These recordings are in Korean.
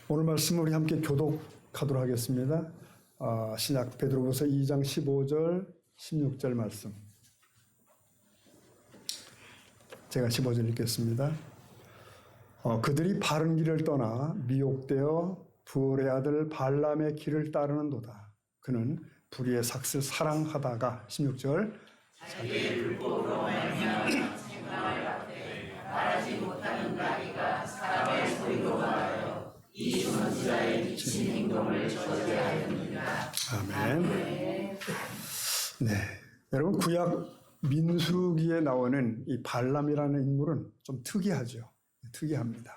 오늘 말씀 우리 함께 교독하도록 하겠습니다. 신약 베드로후서 2장 15절, 16절 말씀. 제가 15절 읽겠습니다. 그들이 바른 길을 떠나 미혹되어 부올의 아들 발람의 길을 따르는도다. 그는 불의의 삭슬 사랑하다가 16절 자기의 율법으로 말미암아 생각을 받되 말하지 못하는 나이가 사람의 소리로 말하여 이 선지자의 미친 행동을 저지하였느니라. 아멘. 네, 여러분 구약 민수기에 나오는 이 발람이라는 인물은 좀 특이하죠. 특이합니다.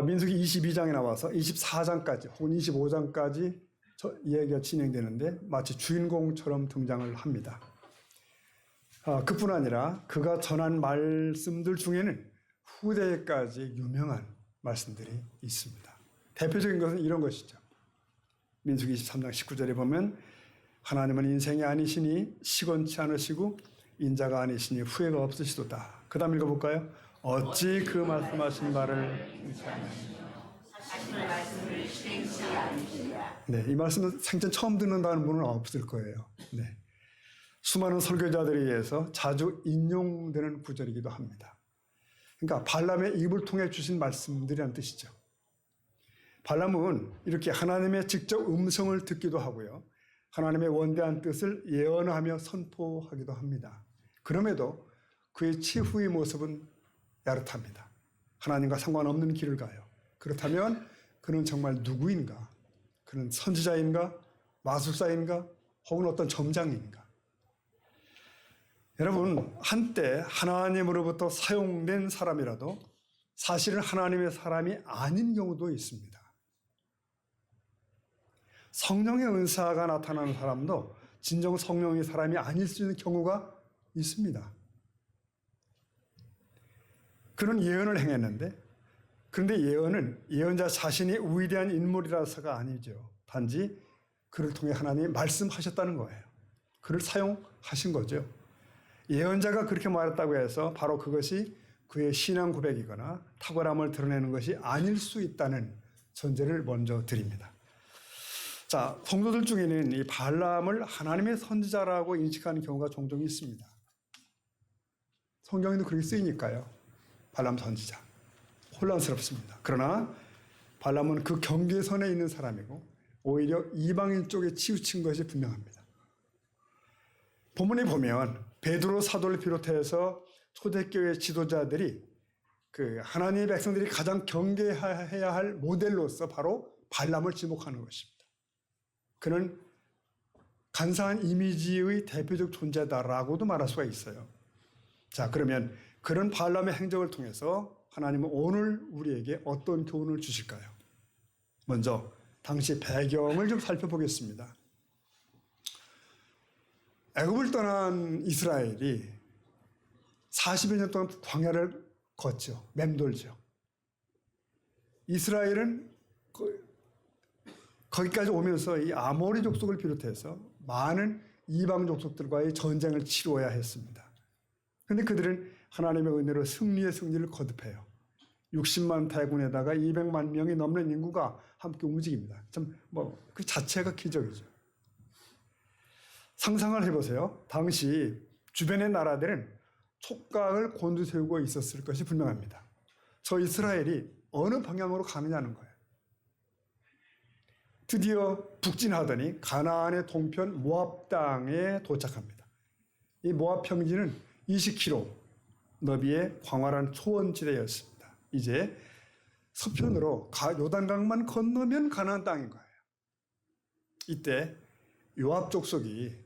민수기 22장에 나와서 24장까지 혹은 25장까지 이야기가 진행되는데 마치 주인공처럼 등장을 합니다. 그뿐 아니라 그가 전한 말씀들 중에는 후대까지 유명한 말씀들이 있습니다. 대표적인 것은 이런 것이죠. 민수기 23장 19절에 보면 하나님은 인생이 아니시니 시건치 않으시고 인자가 아니시니 후회가 없으시도다. 그 다음 읽어볼까요? 어찌 그 말씀하신 바를 하시는 말씀을 실행치 않으시랴. 네, 이 말씀은 생전 처음 듣는다는 분은 없을 거예요. 네. 수많은 설교자들에 의해서 자주 인용되는 구절이기도 합니다. 그러니까 발람의 입을 통해 주신 말씀들이란 뜻이죠. 발람은 이렇게 하나님의 직접 음성을 듣기도 하고요. 하나님의 원대한 뜻을 예언하며 선포하기도 합니다. 그럼에도 그의 최후의 모습은 야릇합니다. 하나님과 상관없는 길을 가요. 그렇다면 그는 정말 누구인가? 그는 선지자인가? 마술사인가? 혹은 어떤 점장인가? 여러분, 한때 하나님으로부터 사용된 사람이라도 사실은 하나님의 사람이 아닌 경우도 있습니다. 성령의 은사가 나타나는 사람도 진정 성령의 사람이 아닐 수 있는 경우가 있습니다. 그는 예언을 행했는데, 그런데 예언은 예언자 자신이 위대한 인물이라서가 아니죠. 단지 그를 통해 하나님이 말씀하셨다는 거예요. 그를 사용하신 거죠. 예언자가 그렇게 말했다고 해서 바로 그것이 그의 신앙 고백이거나 탁월함을 드러내는 것이 아닐 수 있다는 전제를 먼저 드립니다. 자, 성도들 중에는 이 발람을 하나님의 선지자라고 인식하는 경우가 종종 있습니다. 성경에도 그렇게 쓰이니까요. 발람 선지자. 혼란스럽습니다. 그러나 발람은 그 경계선에 있는 사람이고 오히려 이방인 쪽에 치우친 것이 분명합니다. 본문에 보면 베드로 사도를 비롯해서 초대교회 지도자들이 그 하나님의 백성들이 가장 경계해야 할 모델로서 바로 발람을 지목하는 것입니다. 그는 간사한 이미지의 대표적 존재다라고도 말할 수가 있어요. 자, 그러면 그런 발람의 행적을 통해서 하나님은 오늘 우리에게 어떤 교훈을 주실까요? 먼저 당시 배경을 좀 살펴보겠습니다. 애굽을 떠난 이스라엘이 40여 년 동안 광야를 걷죠. 맴돌죠. 이스라엘은 거기까지 오면서 이 아모리 족속을 비롯해서 많은 이방 족속들과의 전쟁을 치루어야 했습니다. 그런데 그들은 하나님의 은혜로 승리의 승리를 거듭해요. 60만 대군에다가 200만 명이 넘는 인구가 함께 움직입니다. 참 그 자체가 기적이죠. 상상을 해보세요. 당시 주변의 나라들은 촉각을 곤두세우고 있었을 것이 분명합니다. 저 이스라엘이 어느 방향으로 가느냐는 거예요. 드디어 북진하더니 가나안의 동편 모압 땅에 도착합니다. 이 모압 평지는 20km 너비의 광활한 초원지대였습니다. 이제 서편으로 요단강만 건너면 가나안 땅인 거예요. 이때 요압 족속이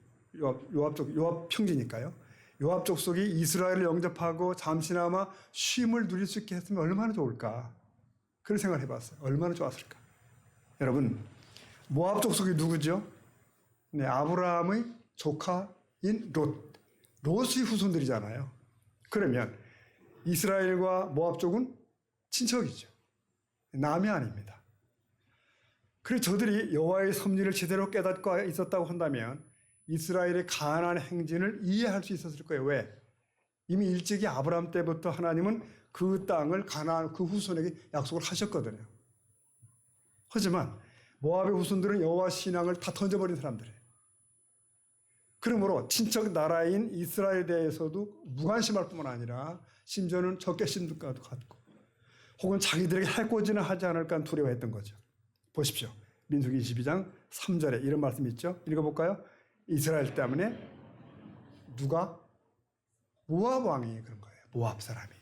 요압 평지니까요. 요압 족속이 이스라엘을 영접하고 잠시나마 쉼을 누릴 수 있게 했으면 얼마나 좋을까. 그런 생각을 해봤어요. 얼마나 좋았을까. 여러분, 모압 족속이 누구죠? 네, 아브라함의 조카인 롯. 롯의 후손들이잖아요. 그러면 이스라엘과 모압 족은 친척이죠. 남이 아닙니다. 그래서 저들이 여호와의 섭리를 제대로 깨닫고 있었다고 한다면 이스라엘의 가나안 행진을 이해할 수 있었을 거예요. 왜? 이미 일찍이 아브라함 때부터 하나님은 그 땅을 가나안 그 후손에게 약속을 하셨거든요. 하지만 모압의 후손들은 여호와 신앙을 다 던져버린 사람들이에요. 그러므로 친척 나라인 이스라엘에 대해서도 무관심할 뿐만 아니라 심지어는 적개심들과도 같고 혹은 자기들에게 해코지는 하지 않을까 두려워했던 거죠. 보십시오. 민수기 22장 3절에 이런 말씀이 있죠. 읽어볼까요? 이스라엘 때문에 누가? 모압 왕이 그런 거예요. 모압 사람이.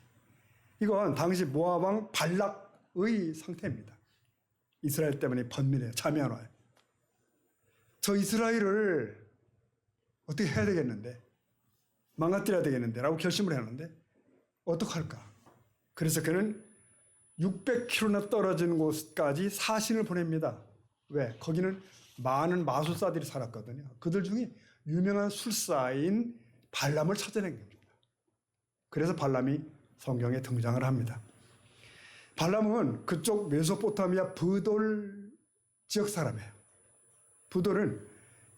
이건 당시 모압 왕 발락의 상태입니다. 이스라엘 때문에 번민해요. 잠이 안 와요. 저 이스라엘을 어떻게 해야 되겠는데, 망가뜨려야 되겠는데 라고 결심을 했는데 어떡할까? 그래서 그는 600km나 떨어진 곳까지 사신을 보냅니다. 왜? 거기는 많은 마술사들이 살았거든요. 그들 중에 유명한 술사인 발람을 찾아낸 겁니다. 그래서 발람이 성경에 등장을 합니다. 발람은 그쪽 메소포타미아 브돌 지역 사람이에요. 브돌은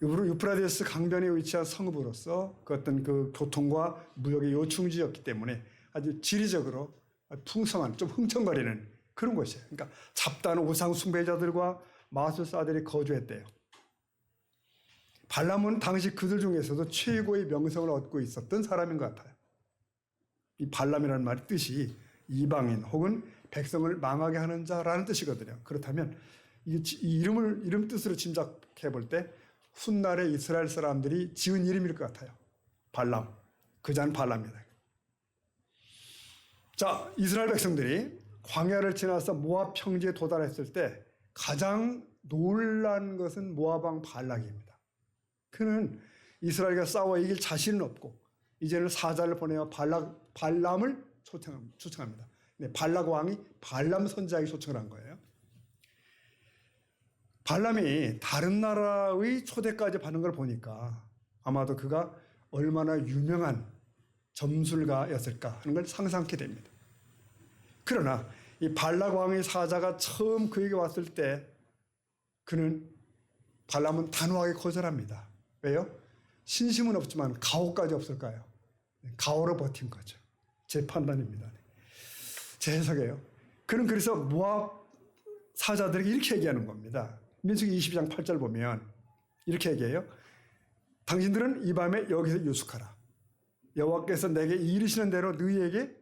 유프라데스 강변에 위치한 성읍으로서 그 어떤 그 교통과 무역의 요충지였기 때문에 아주 지리적으로 풍성한 좀 흥청거리는 그런 곳이에요. 그러니까 잡다한 우상 숭배자들과 마술사들이 거주했대요. 발람은 당시 그들 중에서도 최고의 명성을 얻고 있었던 사람인 것 같아요. 이 발람이라는 말의 뜻이 이방인 혹은 백성을 망하게 하는 자라는 뜻이거든요. 그렇다면 이 이름 뜻으로 짐작해 볼 때 훗날의 이스라엘 사람들이 지은 이름일 것 같아요. 발람. 그 자는 발람이다. 자, 이스라엘 백성들이 광야를 지나서 모압 평지에 도달했을 때 가장 놀란 것은 모압 왕 발락입니다. 그는 이스라엘과 싸워 이길 자신은 없고 이제는 사자를 보내어 발람을 초청합니다. 네, 발락 왕이 발람 선지자에게 초청을 한 거예요. 발람이 다른 나라의 초대까지 받는 걸 보니까 아마도 그가 얼마나 유명한 점술가였을까 하는 걸 상상케 됩니다. 그러나 이 발락 왕의 사자가 처음 그에게 왔을 때 발람은 단호하게 거절합니다. 왜요? 신심은 없지만 가오까지 없을까요? 가오로 버틴 거죠. 제 판단입니다. 제 해석이에요. 그는 그래서 모압 사자들에게 이렇게 얘기하는 겁니다. 민수기 22장 8절 보면 이렇게 얘기해요. 당신들은 이 밤에 여기서 유숙하라. 여호와께서 내게 이르시는 대로 너희에게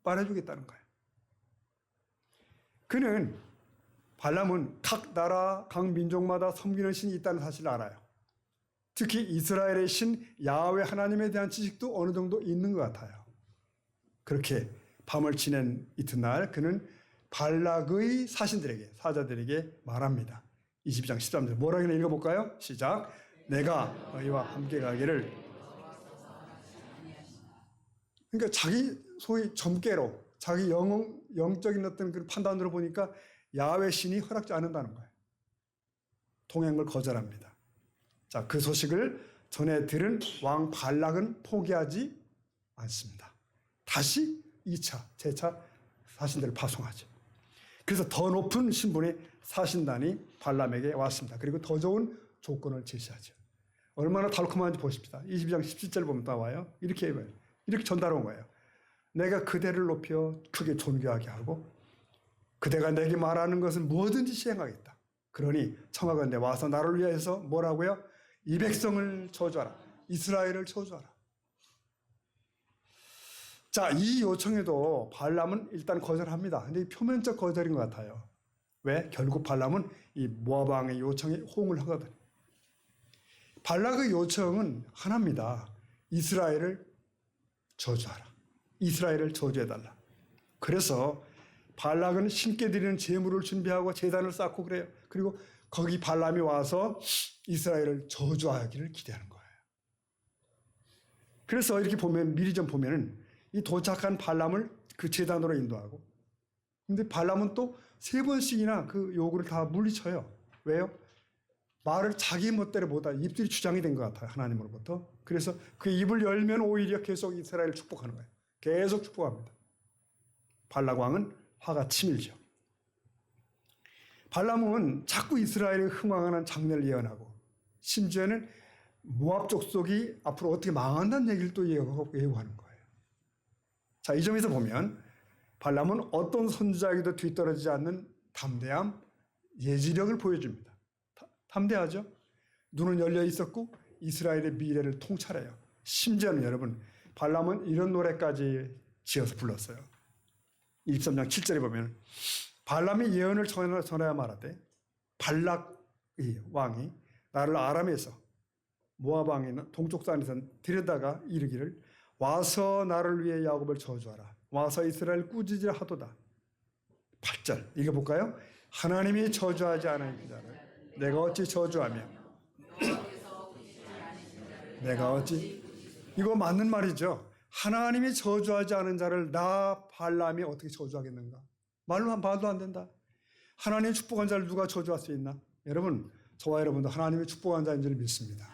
말해주겠다는 거예요. 발람은 각 나라, 각 민족마다 섬기는 신이 있다는 사실을 알아요. 특히 이스라엘의 신 야훼 하나님에 대한 지식도 어느 정도 있는 것 같아요. 그렇게 밤을 지낸 이튿날 그는 발락의 사자들에게 말합니다. 22장 13절 뭐라고 하나 읽어볼까요? 시작. 내가 너희와 함께 가기를. 그러니까 자기 소위 점괘로 자기 영적인 어떤 그 판단으로 보니까 야훼 신이 허락지 않는다는 거예요. 동행을 거절합니다. 자, 그 소식을 전해 들은 왕 발락은 포기하지 않습니다. 다시 2차, 재차 사신들을 파송하죠. 그래서 더 높은 신분의 사신단이 발람에게 왔습니다. 그리고 더 좋은 조건을 제시하죠. 얼마나 달콤한지 보십시다. 22장 17절 보면 나와요. 이렇게 해봐요. 이렇게 전달한 거예요. 내가 그대를 높여 크게 존귀하게 하고 그대가 내게 말하는 것은 무엇든지 시행하겠다. 그러니 청하건대 와서 나를 위해서 뭐라고요? 이 백성을 저주하라. 이스라엘을 저주하라. 자, 이 요청에도 발람은 일단 거절합니다. 근데 표면적 거절인 것 같아요. 왜? 결국 발람은 이 모압 왕의 요청에 호응을 하거든요. 발락의 요청은 하나입니다. 이스라엘을 저주하라. 이스라엘을 저주해달라. 그래서 발락은 신께 드리는 제물을 준비하고 제단을 쌓고 그래요. 그리고 거기 발람이 와서 이스라엘을 저주하기를 기대하는 거예요. 그래서 이렇게 보면 미리 좀 보면은 이 도착한 발람을 그 제단으로 인도하고 근데 발람은 또 3번씩이나 그 요구를 다 물리쳐요. 왜요? 말을 자기 멋대로 못하 입술이 주장이 된 것 같아요. 하나님으로부터. 그래서 그 입을 열면 오히려 계속 이스라엘을 축복하는 거예요. 계속 축복합니다. 발락 왕은 화가 치밀죠. 발람은 자꾸 이스라엘의 흥왕하는 장래를 예언하고 심지어는 모압 족속이 앞으로 어떻게 망한다는 얘기를 또 예고하는 거예요. 자, 이 점에서 보면 발람은 어떤 선지자에게도 뒤떨어지지 않는 담대함, 예지력을 보여줍니다. 담대하죠? 눈은 열려 있었고 이스라엘의 미래를 통찰해요. 심지어는 여러분 발람은 이런 노래까지 지어서 불렀어요. 23장 7절에 보면 발람이 예언을 전하여 말하되 발락의 왕이 나를 아람에서 모압 왕인 동쪽 산에서 데려다가 이르기를 와서 나를 위해 야곱을 저주하라. 와서 이스라엘 꾸짖으라 하도다. 8절 읽어볼까요? 하나님이 저주하지 않은 자를 내가 어찌 저주하며 내가 어찌 이거 맞는 말이죠. 하나님이 저주하지 않은 자를 나 발람이 어떻게 저주하겠는가? 말도 안 된다. 하나님이 축복한 자를 누가 저주할 수 있나? 여러분 저와 여러분도 하나님이 축복한 자인 줄 믿습니다.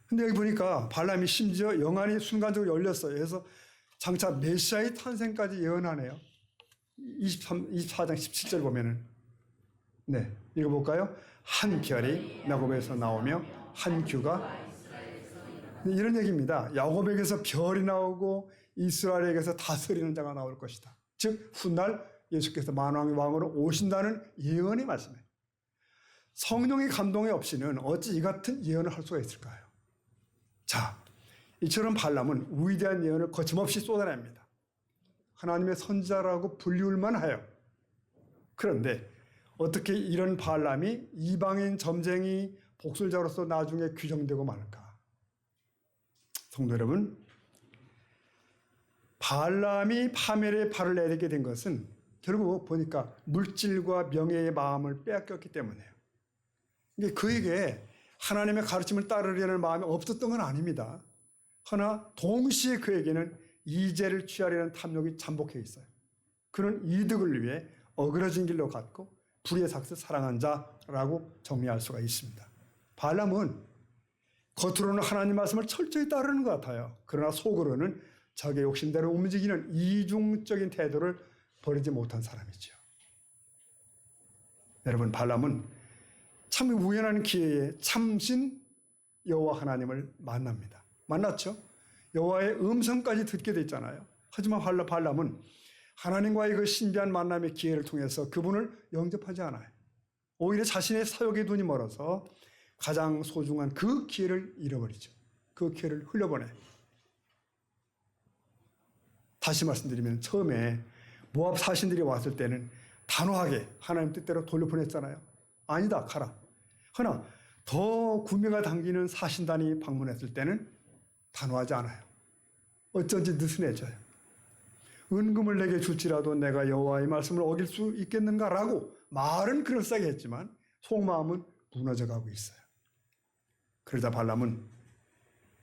근데 여기 보니까 발람이 심지어 영안이 순간적으로 열렸어요. 그래서 장차 메시아의 탄생까지 예언하네요. 24장 17절 보면은 네 읽어볼까요? 한 별이 야곱에서 나오며 한 규가 이런 얘기입니다. 야곱에게서 별이 나오고 이스라엘에게서 다스리는 자가 나올 것이다. 즉 훗날 예수께서 만왕의 왕으로 오신다는 예언의 말씀이에요. 성령의 감동이 없이는 어찌 이 같은 예언을 할 수가 있을까요? 자, 이처럼 발람은 위대한 예언을 거침없이 쏟아냅니다. 하나님의 선지자라고 불리울만 하여. 그런데 어떻게 이런 발람이 이방인 점쟁이 복술자로서 나중에 규정되고 말까? 성도 여러분, 발람이 파멸의 발을 내딛게 된 것은 결국 보니까 물질과 명예의 마음을 빼앗겼기 때문이에요. 이게 그에게 하나님의 가르침을 따르려는 마음이 없었던 건 아닙니다. 그러나 동시에 그에게는 이재를 취하려는 탐욕이 잠복해 있어요. 그는 이득을 위해 어그러진 길로 갔고 불의의 삭스 사랑한 자라고 정리할 수가 있습니다. 발람은 겉으로는 하나님 말씀을 철저히 따르는 것 같아요. 그러나 속으로는 자기 욕심대로 움직이는 이중적인 태도를 버리지 못한 사람이죠. 여러분 발람은 참 우연한 기회에 참신 여호와 하나님을 만납니다. 만났죠? 여호와의 음성까지 듣게 됐잖아요. 하지만 발람은 하나님과의 그 신비한 만남의 기회를 통해서 그분을 영접하지 않아요. 오히려 자신의 사역의 눈이 멀어서 가장 소중한 그 기회를 잃어버리죠. 그 기회를 흘려보내. 다시 말씀드리면 처음에 모압 사신들이 왔을 때는 단호하게 하나님 뜻대로 돌려보냈잖아요. 아니다, 가라. 그러나 더 구매가 당기는 사신단이 방문했을 때는 단호하지 않아요. 어쩐지 느슨해져요. 은금을 내게 줄지라도 내가 여호와의 말씀을 어길 수 있겠는가라고 말은 그럴싸하게 했지만 속마음은 무너져가고 있어요. 그러자 발람은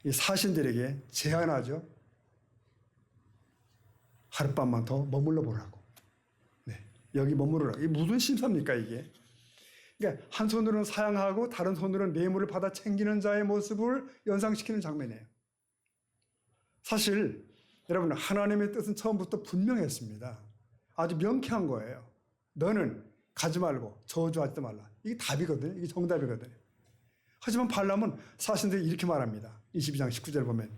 이 사신들에게 제안하죠. 하룻밤만 더 머물러 보라고. 네, 여기 머무르라고. 이게 무슨 심사입니까 이게? 그러니까 한 손으로는 사양하고 다른 손으로는 뇌물을 받아 챙기는 자의 모습을 연상시키는 장면이에요. 사실 여러분 하나님의 뜻은 처음부터 분명했습니다. 아주 명쾌한 거예요. 너는 가지 말고 저주하지 말라. 이게 답이거든요. 이게 정답이거든요. 하지만 발람은 사신들이 이렇게 말합니다. 22장 19절 보면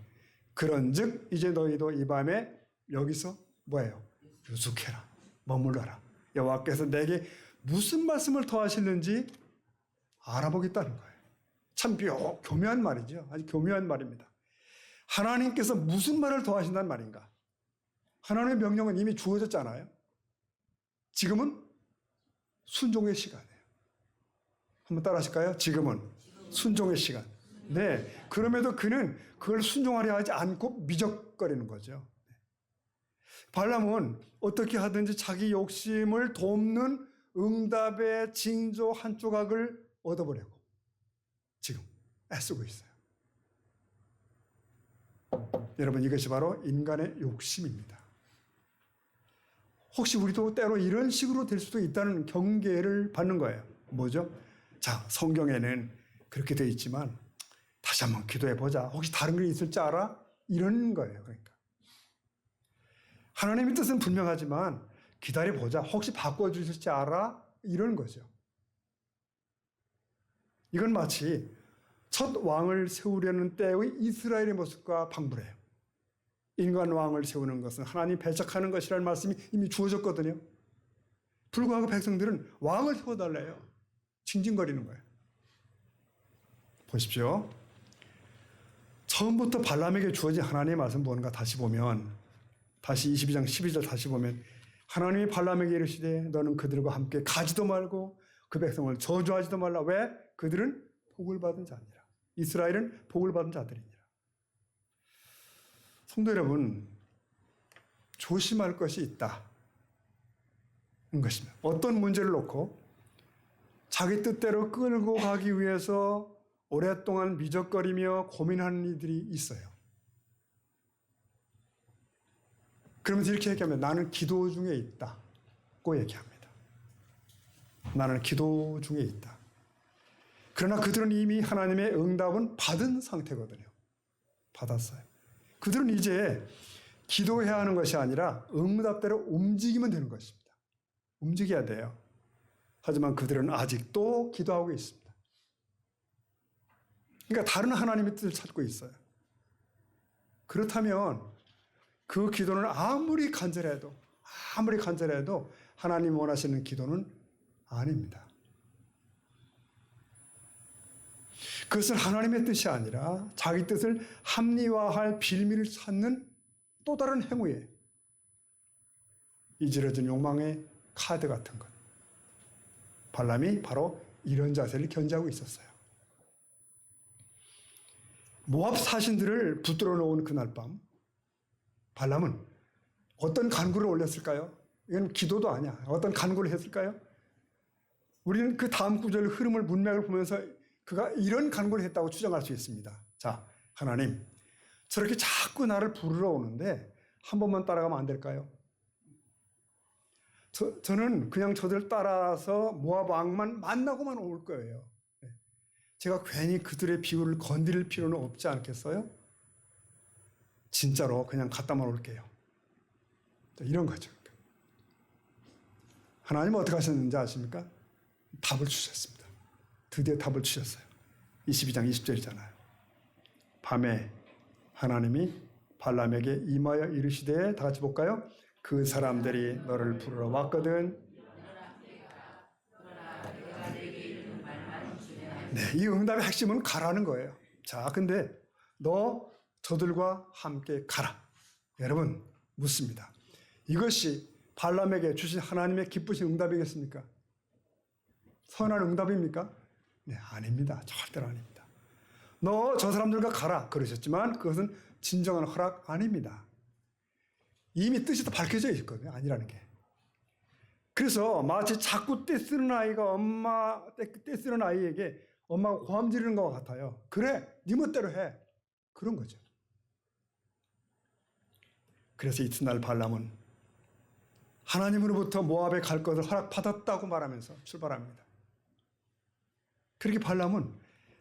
그런즉 이제 너희도 이 밤에 여기서 뭐예요? 유숙해라. 머물러라. 여호와께서 내게 무슨 말씀을 더 하시는지 알아보겠다는 거예요. 참 교묘한 말이죠. 아주 교묘한 말입니다. 하나님께서 무슨 말을 더 하신다는 말인가? 하나님의 명령은 이미 주어졌잖아요. 지금은 순종의 시간이에요. 한번 따라 하실까요? 지금은 순종의 시간. 네. 그럼에도 그는 그걸 순종하려 하지 않고 미적거리는 거죠. 발람은 어떻게 하든지 자기 욕심을 돕는 응답의 징조 한 조각을 얻어보려고 지금 애쓰고 있어요. 여러분 이것이 바로 인간의 욕심입니다. 혹시 우리도 때로 이런 식으로 될 수도 있다는 경계를 받는 거예요. 뭐죠? 자, 성경에는 그렇게 되어 있지만 다시 한번 기도해 보자. 혹시 다른 게 있을지 알아? 이런 거예요. 그러니까 하나님의 뜻은 분명하지만 기다려 보자. 혹시 바꿔주실지 알아? 이런 거죠. 이건 마치 첫 왕을 세우려는 때의 이스라엘의 모습과 방불해요. 인간 왕을 세우는 것은 하나님 배척하는 것이라는 말씀이 이미 주어졌거든요. 불구하고 백성들은 왕을 세워달래요. 징징거리는 거예요. 보십시오. 처음부터 발람에게 주어진 하나님의 말씀 뭔가 다시 보면, 다시 22장 12절 다시 보면, 하나님이 발람에게 이르시되 너는 그들과 함께 가지도 말고 그 백성을 저주하지도 말라. 왜? 그들은 복을 받은 자니라. 이스라엘은 복을 받은 자들이니라. 성도 여러분, 조심할 것이 있다. 는 것입니다. 어떤 문제를 놓고 자기 뜻대로 끌고 가기 위해서 오랫동안 미적거리며 고민하는 이들이 있어요. 그러면서 이렇게 얘기하면 나는 기도 중에 있다고 얘기합니다. 나는 기도 중에 있다. 그러나 그들은 이미 하나님의 응답은 받은 상태거든요. 받았어요. 그들은 이제 기도해야 하는 것이 아니라 응답대로 움직이면 되는 것입니다. 움직여야 돼요. 하지만 그들은 아직도 기도하고 있습니다. 그러니까 다른 하나님의 뜻을 찾고 있어요. 그렇다면 그 기도는 아무리 간절해도 하나님 원하시는 기도는 아닙니다. 그것은 하나님의 뜻이 아니라 자기 뜻을 합리화할 빌미를 찾는 또 다른 행위에 이지러진 욕망의 카드 같은 것. 발람이 바로 이런 자세를 견지하고 있었어요. 모압 사신들을 붙들어 놓은 그날 밤, 발람은 어떤 간구를 올렸을까요? 이건 기도도 아니야. 어떤 간구를 했을까요? 우리는 그 다음 구절 흐름을 문맥을 보면서 그가 이런 간구를 했다고 추정할 수 있습니다. 자, 하나님, 저렇게 자꾸 나를 부르러 오는데 한 번만 따라가면 안 될까요? 저는 그냥 저들 따라서 모압 왕만 만나고만 올 거예요. 제가 괜히 그들의 비유를 건드릴 필요는 없지 않겠어요? 진짜로 그냥 갔다만 올게요. 이런 거죠. 하나님은 어떻게 하셨는지 아십니까? 답을 주셨습니다. 드디어 답을 주셨어요. 22장 20절이잖아요. 밤에 하나님이 발람에게 임하여 이르시되, 다 같이 볼까요? 그 사람들이 너를 부르러 왔거든. 네, 이 응답의 핵심은 가라는 거예요. 자, 근데 너 저들과 함께 가라. 여러분, 묻습니다. 이것이 발람에게 주신 하나님의 기쁘신 응답이겠습니까? 선한 응답입니까? 네, 아닙니다. 절대로 아닙니다. 너 저 사람들과 가라 그러셨지만 그것은 진정한 허락 아닙니다. 이미 뜻이 다 밝혀져 있거든요. 아니라는 게. 그래서 마치 자꾸 떼쓰는 아이가 떼쓰는 아이에게 엄마가 고함 지르는 것과 같아요. 그래, 네 멋대로 해. 그런 거죠. 그래서 이튿날 발람은 하나님으로부터 모압에 갈 것을 허락받았다고 말하면서 출발합니다. 그렇게 발람은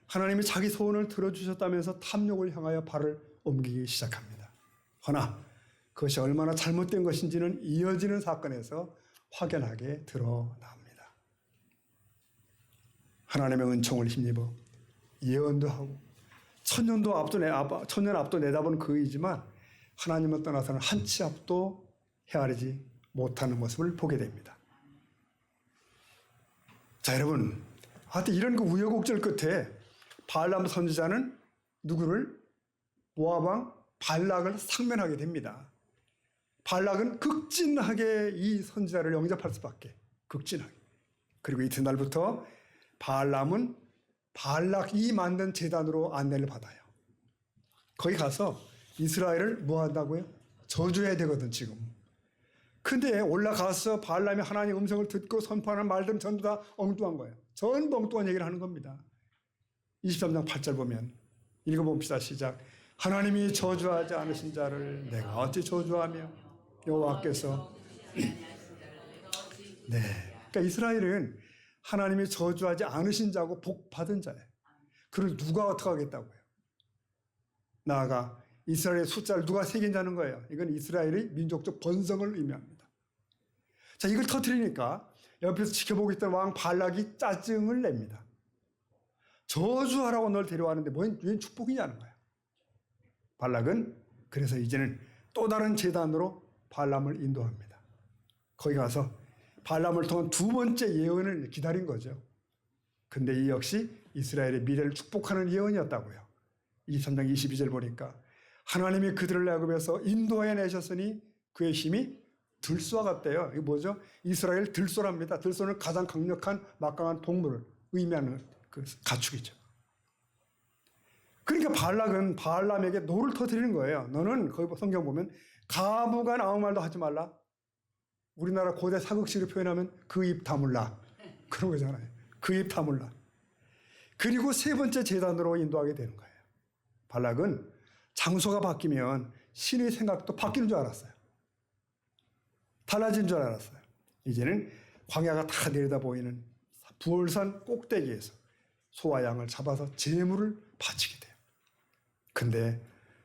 하나님이 자기 소원을 들어주셨다면서 탐욕을 향하여 발을 옮기기 시작합니다. 허나 그것이 얼마나 잘못된 것인지는 이어지는 사건에서 확연하게 드러납니다. 하나님의 은총을 힘입어 예언도 하고 천년 앞도 내다보는 그이지만 하나님을 떠나서는 한 치 앞도 헤아리지 못하는 모습을 보게 됩니다. 자, 여러분, 하여튼 이런 그 우여곡절 끝에 발람 선지자는 누구를? 모압 왕 발락을 상면하게 됩니다. 발락은 극진하게 이 선지자를 영접할 수밖에. 극진하게. 그리고 이튿날부터 발람은 발락이 만든 제단으로 안내를 받아요. 거기 가서 이스라엘을 뭐 한다고요? 저주해야 되거든, 지금. 근데 올라가서 발람이 하나님의 음성을 듣고 선포하는 말들은 전부 다 엉뚱한 거예요. 전부 엉뚱한 얘기를 하는 겁니다. 23장 8절 보면 읽어봅시다. 시작. 하나님이 저주하지 않으신 자를 내가 어찌 저주하며 여호와께서 네, 그러니까 이스라엘은 하나님이 저주하지 않으신 자고 복 받은 자예요. 그를 누가 어떻게 하겠다고요? 나아가 이스라엘의 숫자를 누가 새긴다는 거예요. 이건 이스라엘의 민족적 번성을 의미합니다. 자, 이걸 터뜨리니까 옆에서 지켜보고 있던 왕 발락이 짜증을 냅니다. 저주하라고 널 데려왔는데 웬 축복이냐는 거야. 발락은 그래서 이제는 또 다른 제단으로 발람을 인도합니다. 거기 가서 발람을 통한 두 번째 예언을 기다린 거죠. 근데 이 역시 이스라엘의 미래를 축복하는 예언이었다고요. 23장 22절 보니까 하나님이 그들을 애굽에서 인도하여 내셨으니 그의 힘이 들소와 같대요. 이게 뭐죠? 이스라엘 들소랍니다. 들소는 가장 강력한 막강한 동물을 의미하는 그 가축이죠. 그러니까 발락은 발람에게 노를 터뜨리는 거예요. 너는 거기 성경 보면 가부간 아무 말도 하지 말라. 우리나라 고대 사극시로 표현하면 그 입 다물라. 그런 거잖아요. 그 입 다물라. 그리고 세 번째 제단으로 인도하게 되는 거예요. 발락은 장소가 바뀌면 신의 생각도 바뀌는 줄 알았어요. 달라진 줄 알았어요. 이제는 광야가 다 내려다 보이는 부월산 꼭대기에서 소와 양을 잡아서 제물을 바치게 돼요. 근데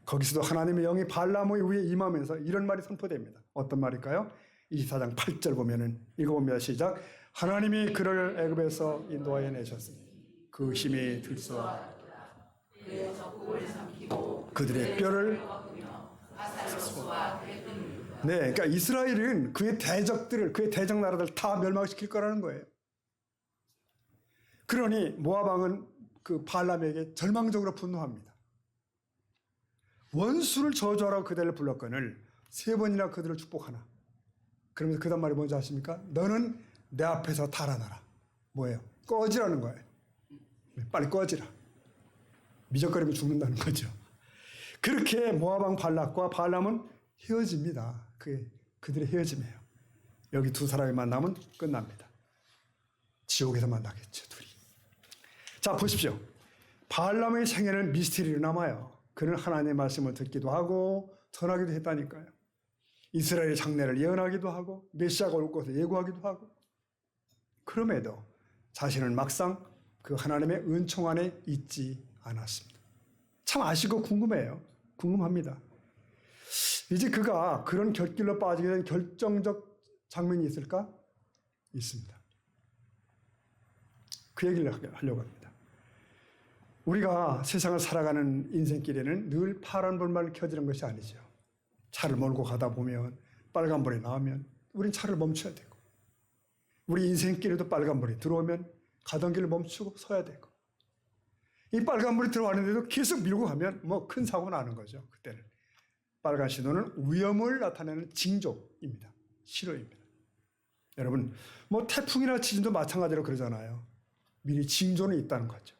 거기서도 하나님의 영이 발람의 위에 임하면서 이런 말이 선포됩니다. 어떤 말일까요? 24장 8절 보면은 읽어봅니다. 시작. 하나님이 그를 애굽에서 인도하여 내셨으니 그 힘이 들소와 그들의 뼈를 네, 그러니까 이스라엘은 그의 대적들을 그의 대적 나라들 다 멸망시킬 거라는 거예요. 그러니 모압 왕은 그 발람에게 절망적으로 분노합니다. 원수를 저주하라고 그들을 불렀거늘 세 번이나 그들을 축복하나. 그러면서 그 다음 말이 뭔지 아십니까? 너는 내 앞에서 달아나라. 뭐예요? 꺼지라는 거예요. 빨리 꺼지라. 미적거리면 죽는다는 거죠. 그렇게 모압 왕 발락과 발람은 헤어집니다. 그들의 헤어짐이에요. 여기 두 사람이 만나면 끝납니다. 지옥에서 만나겠죠, 둘이. 자, 보십시오. 발람의 생애는 미스터리로 남아요. 그는 하나님의 말씀을 듣기도 하고 전하기도 했다니까요. 이스라엘의 장래를 예언하기도 하고 메시아가 올 것을 예고하기도 하고 그럼에도 자신은 막상 그 하나님의 은총 안에 있지 않았습니다. 참 아시고 궁금해요. 궁금합니다. 이제 그가 그런 결길로 빠지게 된 결정적 장면이 있을까? 있습니다. 그 얘기를 하려고 합니다. 우리가 세상을 살아가는 인생길에는 늘 파란불만 켜지는 것이 아니죠. 차를 몰고 가다 보면 빨간불이 나오면 우린 차를 멈춰야 되고 우리 인생길에도 빨간불이 들어오면 가던 길을 멈추고 서야 되고 이 빨간불이 들어왔는데도 계속 밀고 가면 뭐 큰 사고 나는 거죠. 그때는 빨간 신호는 위험을 나타내는 징조입니다. 신호입니다. 여러분 뭐 태풍이나 지진도 마찬가지로 그러잖아요. 미리 징조는 있다는 거죠.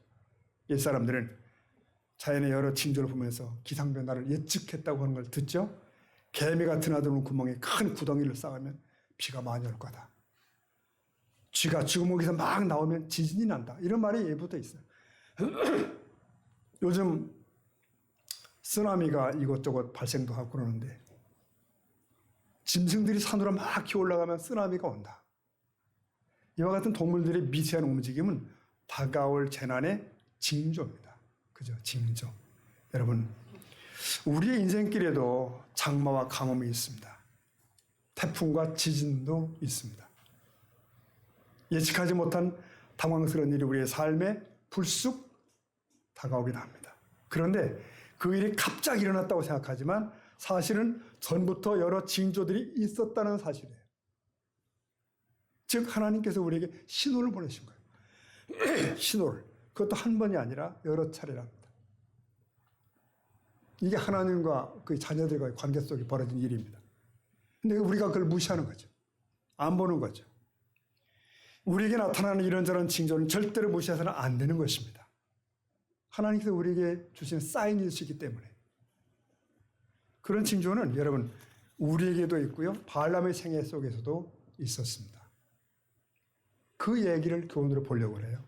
옛 사람들은 자연의 여러 징조를 보면서 기상변화를 예측했다고 하는 걸 듣죠. 개미 같은 아들은 구멍에 큰 구덩이를 쌓으면 비가 많이 올 거다. 쥐가 쥐구멍에서 막 나오면 지진이 난다. 이런 말이 예부터 있어요. 요즘 쓰나미가 이것저것 발생도 하고 그러는데 짐승들이 산으로 막 기어 올라가면 쓰나미가 온다. 이와 같은 동물들의 미세한 움직임은 다가올 재난의 징조입니다. 그죠? 징조. 여러분, 우리의 인생길에도 장마와 가뭄이 있습니다. 태풍과 지진도 있습니다. 예측하지 못한 당황스러운 일이 우리의 삶에 불쑥 다가오긴 합니다. 그런데 그 일이 갑자기 일어났다고 생각하지만 사실은 전부터 여러 징조들이 있었다는 사실이에요. 즉 하나님께서 우리에게 신호를 보내신 거예요. 신호를. 그것도 한 번이 아니라 여러 차례랍니다. 이게 하나님과 그 자녀들과의 관계 속에 벌어진 일입니다. 근데 우리가 그걸 무시하는 거죠. 안 보는 거죠. 우리에게 나타나는 이런저런 징조는 절대로 무시해서는 안 되는 것입니다. 하나님께서 우리에게 주신 사인일 수 있기 때문에. 그런 징조는 여러분 우리에게도 있고요. 발람의 생애 속에서도 있었습니다. 그 얘기를 교훈으로 보려고 해요.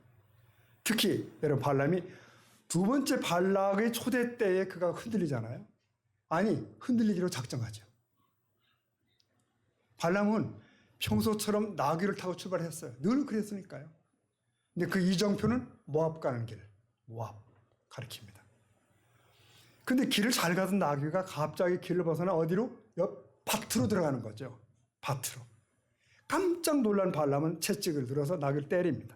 특히 여러분 발람이 두 번째 발락의 초대 때에 그가 흔들리잖아요. 아니 흔들리기로 작정하죠. 발람은 평소처럼 나귀를 타고 출발했어요. 늘 그랬으니까요. 근데 그 이정표는 모압 가는 길, 모압 가리킵니다. 근데 길을 잘 가던 나귀가 갑자기 길을 벗어나 어디로? 옆 밭으로 들어가는 거죠. 밭으로. 깜짝 놀란 발람은 채찍을 들어서 나귀를 때립니다.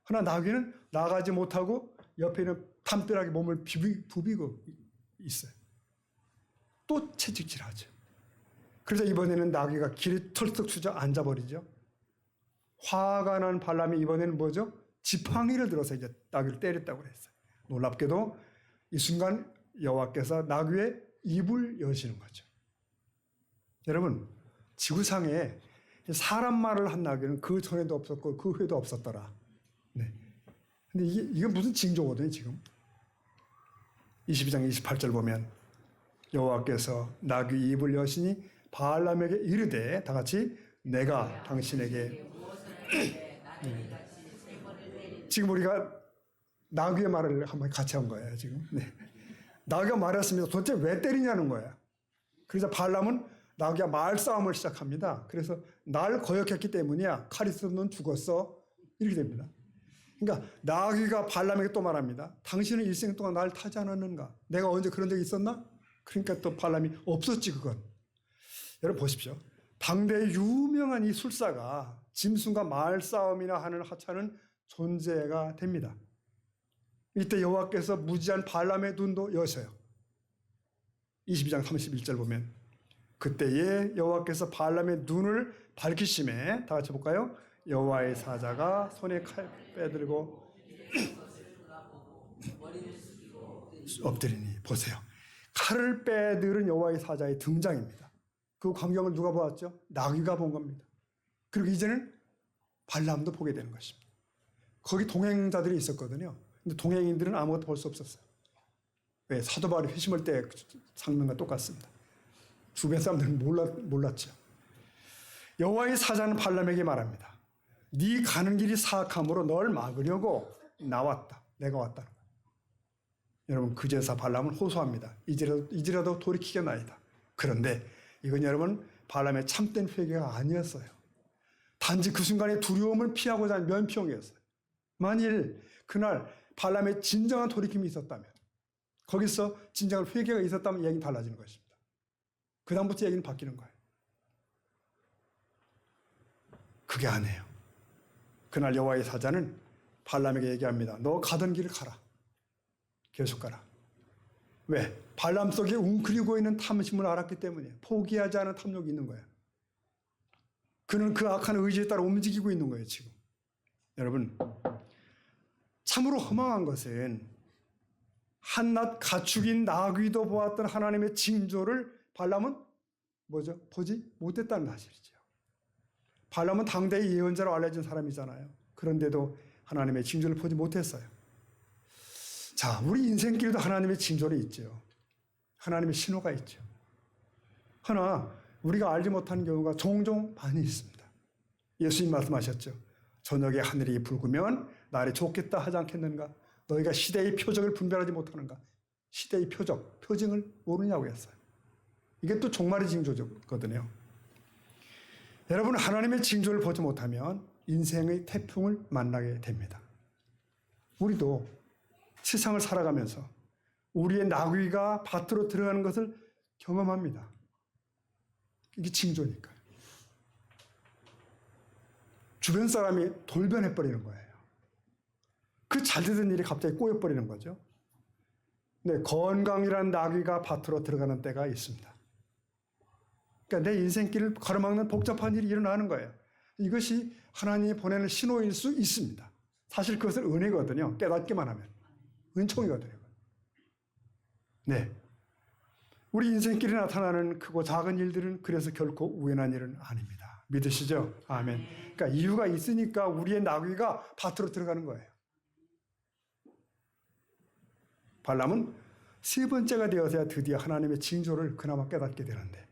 그러나 나귀는 나가지 못하고 옆에 있는 담벼락에 몸을 부비고 있어요. 또 채찍질하죠. 그래서 이번에는 나귀가 길이 털썩 주저 앉아버리죠. 화가 난 발람이 이번에는 뭐죠? 지팡이를 들어서 이제 나귀를 때렸다고 했어요. 놀랍게도 이 순간 여호와께서 나귀의 입을 여시는 거죠. 여러분, 지구상에 사람 말을 한 나귀는 그 전에도 없었고 그 후에도 없었더라. 네. 근데 이게 무슨 징조거든요, 지금. 22장 28절 보면 여호와께서 나귀 입을 여시니 발람에게 이르되, 다 같이, 내가 당신에게 지금 우리가 나귀의 말을 한번 같이 한 거예요, 지금. 네. 나귀가 말했습니다. 도대체 왜 때리냐는 거예요. 그래서 발람은 나귀가 말싸움을 시작합니다. 그래서 날 거역했기 때문이야. 칼이 있어도 넌 죽었어. 이렇게 됩니다. 그러니까 나귀가 발람에게 또 말합니다. 당신은 일생 동안 날 타지 않았는가? 내가 언제 그런 적이 있었나? 그러니까 또 발람이 없었지 그건. 여러분 보십시오. 당대의 유명한 이 술사가 짐승과 말싸움이나 하는 하찮은 존재가 됩니다. 이때 여호와께서 무지한 발람의 눈도 여셔요. 22장 31절 보면 그때에 여호와께서 발람의 눈을 밝히심에, 다 같이 볼까요? 여호와의 사자가 손에 칼 빼들고 엎드리니, 보세요. 칼을 빼들은 여호와의 사자의 등장입니다. 그 광경을 누가 보았죠? 나귀가 본 겁니다. 그리고 이제는 발람도 보게 되는 것입니다. 거기 동행자들이 있었거든요. 근데 동행인들은 아무것도 볼 수 없었어요. 왜? 사도 바울이 회심할 때 장면과 똑같습니다. 주변 사람들은 몰랐죠. 여호와의 사자는 발람에게 말합니다. 네 가는 길이 사악함으로 널 막으려고 나왔다. 내가 왔다는 거예요. 여러분, 그제서 발람은 호소합니다. 이제라도 돌이키겠나이다. 그런데 이건 여러분 발람의 참된 회개가 아니었어요. 단지 그 순간에 두려움을 피하고자 하는 면피용이었어요. 만일 그날 발람의 진정한 돌이킴이 있었다면, 거기서 진정한 회개가 있었다면 얘기는 달라지는 것입니다. 그 다음부터 얘기는 바뀌는 거예요. 그게 아니에요. 그날 여호와의 사자는 발람에게 얘기합니다. 너 가던 길을 가라. 계속 가라. 왜? 발람 속에 웅크리고 있는 탐심을 알았기 때문에 포기하지 않은 탐욕이 있는 거예요. 그는 그 악한 의지에 따라 움직이고 있는 거예요, 지금. 여러분, 참으로 허망한 것은 한낱 가축인 나귀도 보았던 하나님의 징조를 발람은 뭐죠? 보지 못했다는 사실이죠. 발람은 당대의 예언자로 알려진 사람이잖아요. 그런데도 하나님의 징조를 보지 못했어요. 자, 우리 인생길도 하나님의 징조를 있죠. 하나님의 신호가 있죠. 그러나 우리가 알지 못하는 경우가 종종 많이 있습니다. 예수님 말씀하셨죠. 저녁에 하늘이 붉으면 날이 좋겠다 하지 않겠는가? 너희가 시대의 표적을 분별하지 못하는가? 시대의 표징을 모르냐고 했어요. 이게 또 종말의 징조거든요. 여러분, 하나님의 징조를 보지 못하면 인생의 태풍을 만나게 됩니다. 우리도 세상을 살아가면서 우리의 나귀가 밭으로 들어가는 것을 경험합니다. 이게 징조니까요. 주변 사람이 돌변해버리는 거예요. 그 잘되던 일이 갑자기 꼬여버리는 거죠. 네, 건강이란 나귀가 밭으로 들어가는 때가 있습니다. 그러니까 내 인생길을 가로막는 복잡한 일이 일어나는 거예요. 이것이 하나님이 보내는 신호일 수 있습니다. 사실 그것은 은혜거든요. 깨닫기만 하면. 은총이거든요. 네. 우리 인생길에 나타나는 크고 작은 일들은 그래서 결코 우연한 일은 아닙니다. 믿으시죠? 아멘. 그러니까 이유가 있으니까 우리의 나귀가 밭으로 들어가는 거예요. 발람은 세 번째가 되어서야 드디어 하나님의 징조를 그나마 깨닫게 되는데,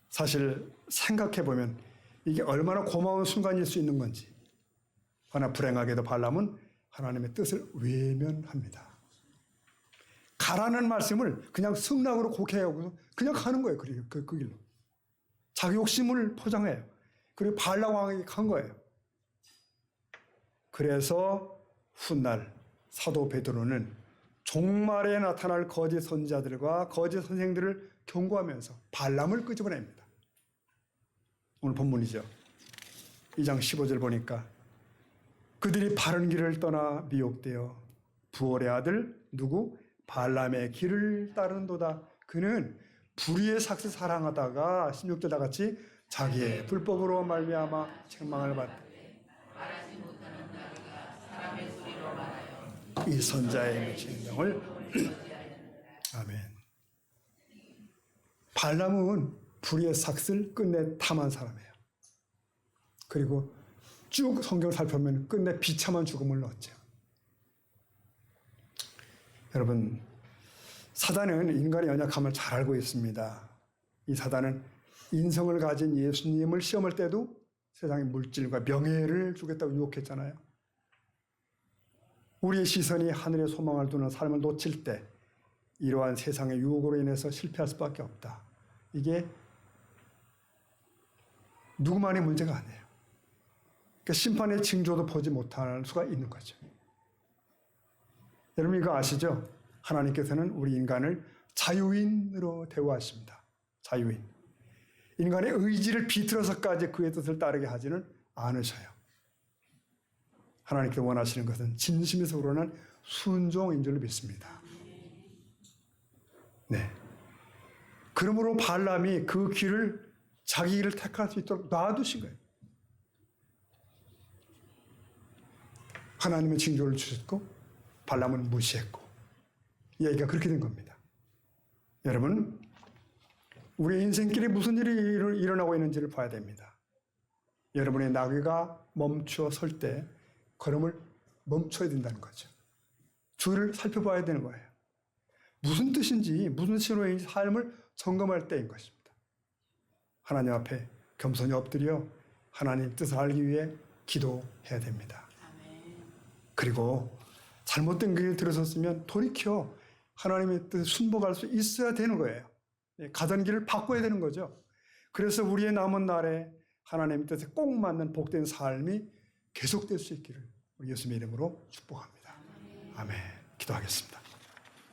사실 생각해보면 이게 얼마나 고마운 순간일 수 있는 건지. 그러나 불행하게도 발람은 하나님의 뜻을 외면합니다. 가라는 말씀을 그냥 승낙으로 곡해하고 그냥 가는 거예요. 그 길로. 자기 욕심을 포장해요. 그리고 발람 왕에게 간 거예요. 그래서 훗날 사도 베드로는 종말에 나타날 거짓 선지자들과 거짓 선생들을 경고하면서 발람을 끄집어냅니다. 오늘 본문이죠. 2장 15절 보니까 그들이 바른 길을 떠나 미혹되어 부올의 아들 누구? 발람의 길을 따르는도다. 그는 불의의 삭스 사랑하다가 16절 다 같이 자기의 불법으로 말미암아 책망을 받되 이 선자의 진명을 아멘. 발람은 불의의 삭슬 끝내 탐한 사람이에요. 그리고 쭉 성경을 살펴보면 끝내 비참한 죽음을 얻죠. 여러분, 사단은 인간의 연약함을 잘 알고 있습니다. 이 사단은 인성을 가진 예수님을 시험할 때도 세상의 물질과 명예를 주겠다고 유혹했잖아요. 우리의 시선이 하늘의 소망을 두는 삶을 놓칠 때 이러한 세상의 유혹으로 인해서 실패할 수밖에 없다. 이게 누구만의 문제가 아니에요. 그러니까 심판의 징조도 보지 못할 수가 있는 거죠. 여러분 이거 아시죠? 하나님께서는 우리 인간을 자유인으로 대우하십니다. 자유인. 인간의 의지를 비틀어서까지 그의 뜻을 따르게 하지는 않으셔요. 하나님께서 원하시는 것은 진심에서 우러난 순종인 줄로 믿습니다. 네. 그러므로 발람이 그 길을 자기 길을 택할 수 있도록 놔두신 거예요. 하나님의 징조를 주셨고 발람은 무시했고 얘기가 그렇게 된 겁니다. 여러분, 우리 인생길에 무슨 일이 일어나고 있는지를 봐야 됩니다. 여러분의 나귀가 멈추어 설 때 걸음을 멈춰야 된다는 거죠. 주위를 살펴봐야 되는 거예요. 무슨 뜻인지 무슨 신호인지 삶을 점검할 때인 것입니다. 하나님 앞에 겸손히 엎드려 하나님 뜻을 알기 위해 기도해야 됩니다. 그리고 잘못된 길 들어섰으면 돌이켜 하나님의 뜻에 순복할 수 있어야 되는 거예요. 가던 길을 바꿔야 되는 거죠. 그래서 우리의 남은 날에 하나님의 뜻에 꼭 맞는 복된 삶이 계속될 수 있기를 우리 예수님의 이름으로 축복합니다. 아멘. 기도하겠습니다.